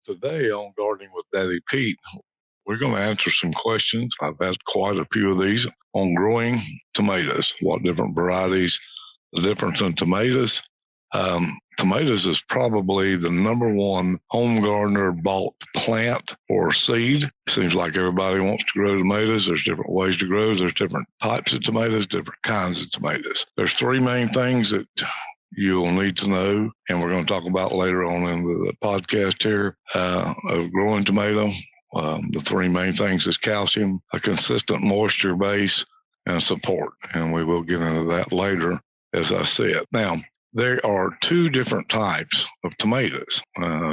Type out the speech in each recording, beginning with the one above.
Today on Gardening with Daddy Pete, we're going to answer some questions. I've had quite a few of these on growing tomatoes, what different varieties, the difference in tomatoes. Tomatoes is probably the number one home gardener bought plant or seed. Seems like everybody wants to grow tomatoes. There's different ways to grow. There's different types of tomatoes, different kinds of tomatoes. There's three main things that you'll need to know, and we're going to talk about later on in the podcast here of growing tomato. The three main things is calcium, a consistent moisture base, and support. And we will get into that later, as I said. Now, there are two different types of tomatoes.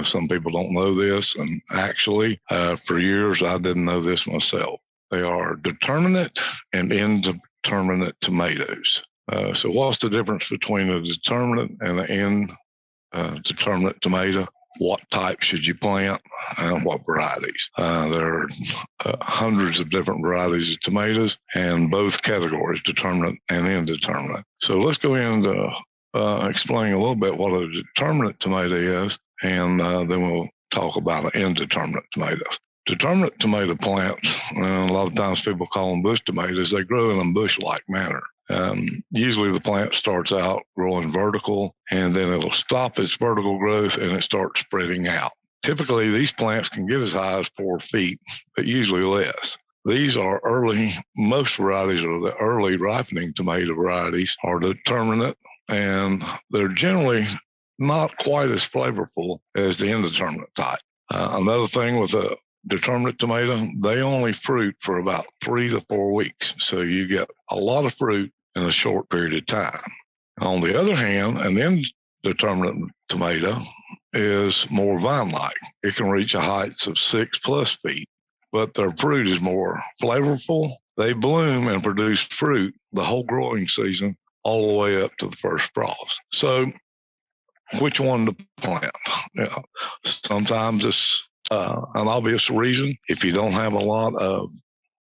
Some people don't know this, and actually, for years, I didn't know this myself. They are determinate and indeterminate tomatoes. So what's the difference between a determinate and an indeterminate tomato? What type should you plant and what varieties? There are hundreds of different varieties of tomatoes and both categories, determinate and indeterminate. So let's go into explaining a little bit what a determinate tomato is, and then we'll talk about an indeterminate tomato. Determinate tomato plants, and a lot of times people call them bush tomatoes, they grow in a bush-like manner. Usually the plant starts out growing vertical, and then it'll stop its vertical growth and it starts spreading out. Typically, these plants can get as high as 4 feet, but usually less. These are most varieties are the early ripening tomato varieties are determinate, and they're generally not quite as flavorful as the indeterminate type. Another thing with a determinate tomato, they only fruit for about 3 to 4 weeks. So you get a lot of fruit in a short period of time. On the other hand, an indeterminate tomato is more vine-like. It can reach a height of 6+ feet, but their fruit is more flavorful. They bloom and produce fruit the whole growing season, all the way up to the first frost. So which one to plant? Sometimes it's an obvious reason. If you don't have a lot of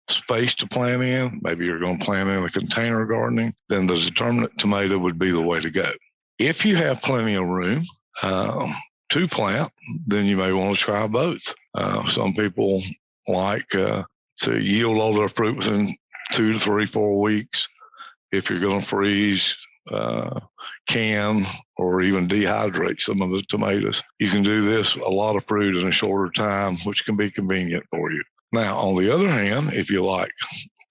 space to plant in, maybe you're going to plant in a container gardening, then the determinate tomato would be the way to go. If you have plenty of room to plant, then you may want to try both. Some people like to yield all their fruit within 2 to 3, 4 weeks. If you're going to freeze, can, or even dehydrate some of the tomatoes, you can do this, a lot of fruit in a shorter time, which can be convenient for you. Now, on the other hand, if you like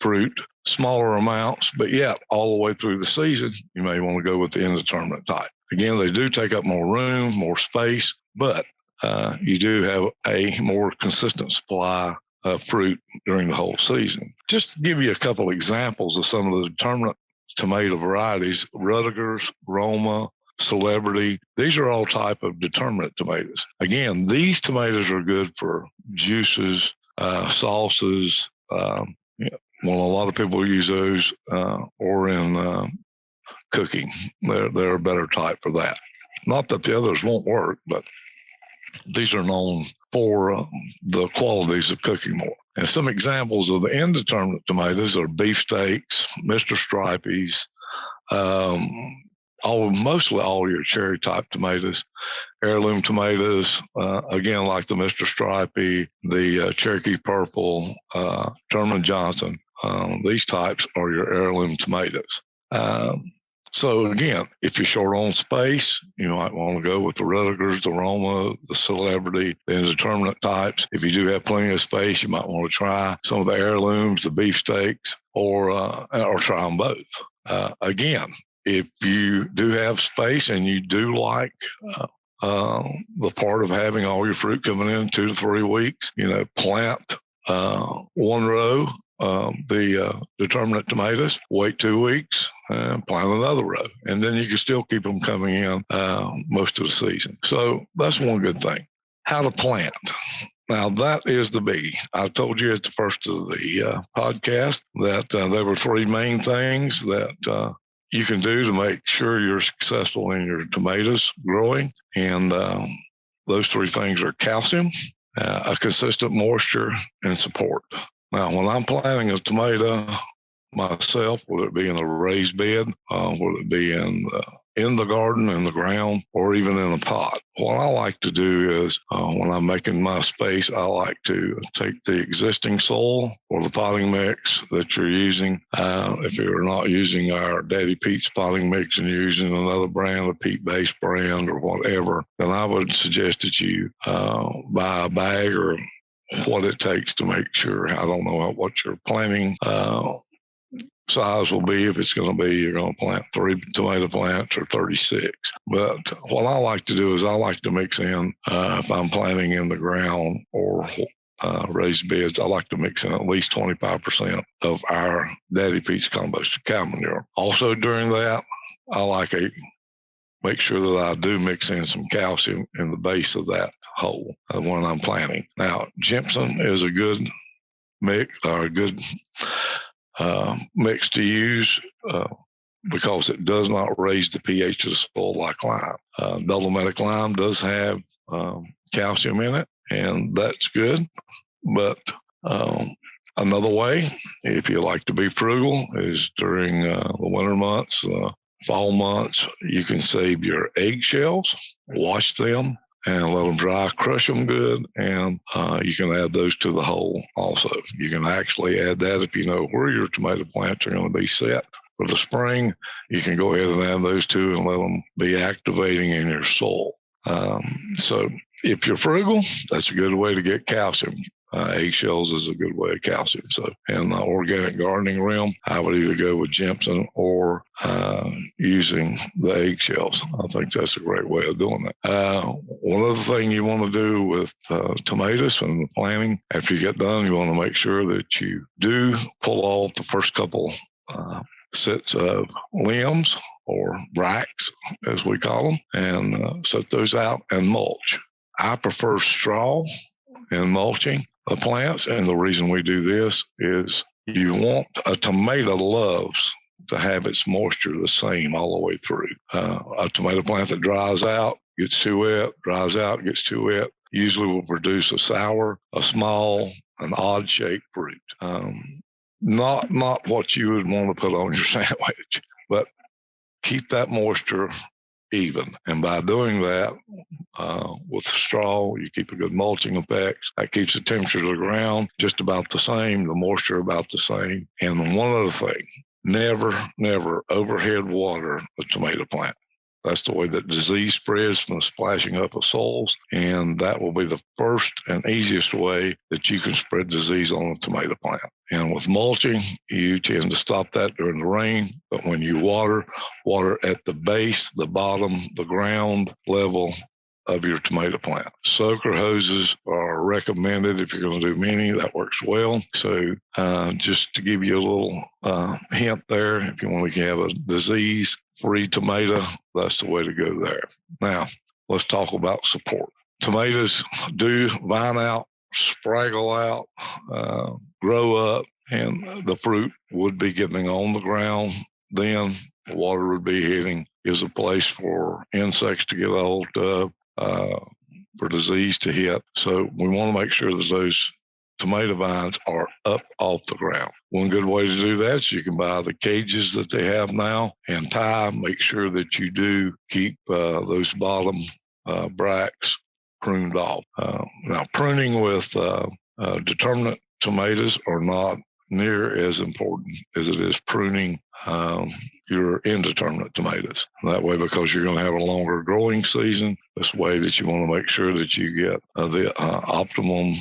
fruit, smaller amounts, but yet all the way through the season, you may want to go with the indeterminate type. Again, they do take up more room, more space, but you do have a more consistent supply of fruit during the whole season. Just to give you a couple examples of some of the determinate tomato varieties, Rudiger's, Roma, Celebrity, these are all type of determinate tomatoes. Again, these tomatoes are good for juices, sauces. Well, a lot of people use those or in cooking. They're a better type for that. Not that the others won't work, but these are known for the qualities of cooking more. And some examples of the indeterminate tomatoes are beefsteaks, Mr. Stripey's, mostly all your cherry type tomatoes, heirloom tomatoes, again, like the Mr. Stripey, the Cherokee Purple, Thurman Johnson. These types are your heirloom tomatoes. So again, if you're short on space, you might want to go with the Rudigers, the Roma, the Celebrity, the indeterminate types. If you do have plenty of space, you might want to try some of the heirlooms, the beefsteaks, or try them both. Again, if you do have space and you do like the part of having all your fruit coming in 2 to 3 weeks, plant one row, the determinate tomatoes, wait 2 weeks, and plant another row. And then you can still keep them coming in most of the season. So that's one good thing. How to plant. Now, that is the biggie. I told you at the first of the podcast that there were 3 main things that you can do to make sure you're successful in your tomatoes growing. And those 3 things are calcium, a consistent moisture, and support. Now, when I'm planting a tomato myself, whether it be in a raised bed, whether it be in in the garden, in the ground, or even in a pot. What I like to do is when I'm making my space, I like to take the existing soil or the potting mix that you're using. If you're not using our Daddy Pete's potting mix and you're using another brand, a peat-based brand or whatever, then I would suggest that you buy a bag or what it takes to make sure. I don't know what your planting size will be. If it's going to be, you're going to plant 3 tomato plants or 36. But what I like to do is I like to mix in, if I'm planting in the ground or raised beds, I like to mix in at least 25% of our Daddy Pete's composted cow manure. Also during that, I like make sure that I do mix in some calcium in the base of that hole when I'm planting. Now, gypsum is a good mix, or a good mix to use because it does not raise the pH of the soil like lime. Dolomitic lime does have calcium in it, and that's good. But another way, if you like to be frugal, is during the winter months, fall months, you can save your eggshells, wash them, and let them dry, crush them good, and you can add those to the hole also. You can actually add that if you know where your tomato plants are going to be set for the spring. You can go ahead and add those too and let them be activating in your soil. So if you're frugal, that's a good way to get calcium. Eggshells is a good way of calcium. So in the organic gardening realm, I would either go with gypsum or using the eggshells. I think that's a great way of doing that. One other thing you want to do with tomatoes and the planting, after you get done, you want to make sure that you do pull off the first couple sets of limbs or bracts, as we call them, and set those out and mulch. I prefer straw in mulching the plants, and the reason we do this is you want a tomato loves to have its moisture the same all the way through. A tomato plant that dries out, gets too wet, dries out, gets too wet, usually will produce a sour, a small, an odd-shaped fruit. Not what you would want to put on your sandwich, but keep that moisture even. And by doing that, with straw, you keep a good mulching effect. That keeps the temperature of the ground just about the same, the moisture about the same. And one other thing, never overhead water a tomato plant. That's the way that disease spreads from the splashing up of soils. And that will be the first and easiest way that you can spread disease on a tomato plant. And with mulching, you tend to stop that during the rain. But when you water at the base, the bottom, the ground level of your tomato plant. Soaker hoses are recommended if you're going to do many. That works well. So just to give you a little hint there, if you want to have a disease-free tomato, that's the way to go there. Now, let's talk about support. Tomatoes do vine out, spraggle out, grow up, and the fruit would be getting on the ground. Then the water would be hitting. Is a place for insects to get a hold of, for disease to hit. So we want to make sure that those tomato vines are up off the ground. One good way to do that is you can buy the cages that they have now and make sure that you do keep those bottom bracts pruned off. Now, pruning with determinate tomatoes are not near as important as it is pruning your indeterminate tomatoes. That way, because you're going to have a longer growing season, this way that you want to make sure that you get the optimum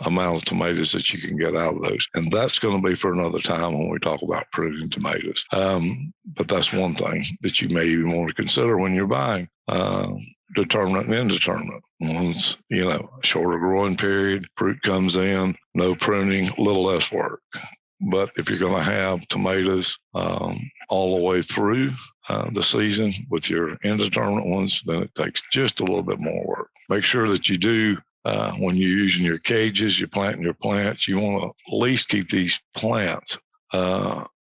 amount of tomatoes that you can get out of those. And that's going to be for another time when we talk about pruning tomatoes. But that's one thing that you may even want to consider when you're buying determinate and indeterminate. One's, shorter growing period, fruit comes in, no pruning, a little less work. But if you're going to have tomatoes all the way through the season with your indeterminate ones, then it takes just a little bit more work. Make sure that you do, when you're using your cages, you're planting your plants, you want to at least keep these plants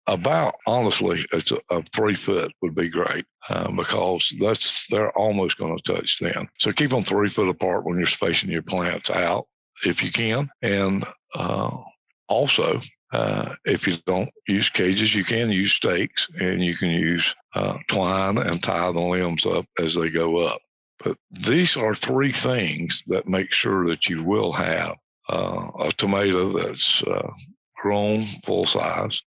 about, honestly, it's a 3 foot would be great because they're almost going to touch then. So keep them 3 foot apart when you're spacing your plants out if you can. And also, If you don't use cages, you can use stakes, and you can use twine and tie the limbs up as they go up. But these are three things that make sure that you will have a tomato that's grown full size,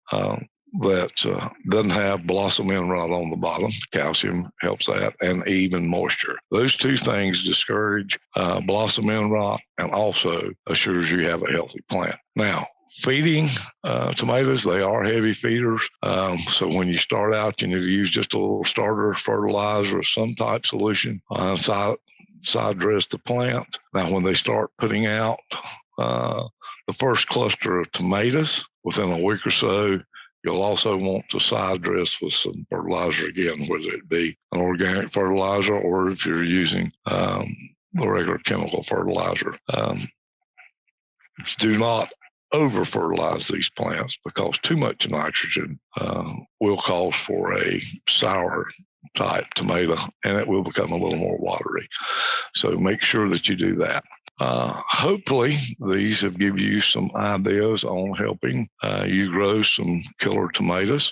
that doesn't have blossom end rot on the bottom. Calcium helps that, and even moisture. Those two things discourage blossom end rot and also assures you have a healthy plant. Now, feeding tomatoes, they are heavy feeders. So when you start out, you need to use just a little starter fertilizer or some type solution, side dress the plant. Now, when they start putting out the first cluster of tomatoes within a week or so, you'll also want to side dress with some fertilizer again, whether it be an organic fertilizer or if you're using the regular chemical fertilizer. Do not over fertilize these plants, because too much nitrogen will cause for a sour type tomato, and it will become a little more watery. So make sure that you do that. Hopefully these have given you some ideas on helping you grow some killer tomatoes.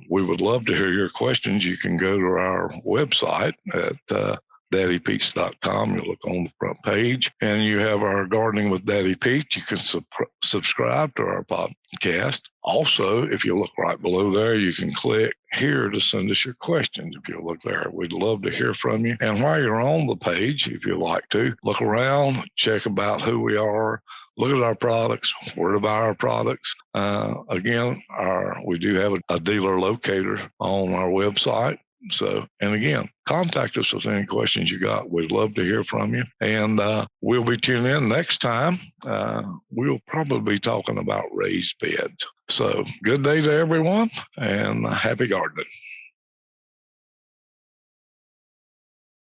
We would love to hear your questions. You can go to our website at daddypete's.com. You look on the front page and you have our Gardening with Daddy Pete. You can subscribe to our podcast. Also, if you look right below there, you can click here to send us your questions. If you look there, we'd love to hear from you. And while you're on the page, if you like to, look around, check about who we are, look at our products, where to buy our products. Again, we do have a dealer locator on our website. So, and again, contact us with any questions you got. We'd love to hear from you. And we'll be tuning in next time. We'll probably be talking about raised beds. So good day to everyone, and happy gardening.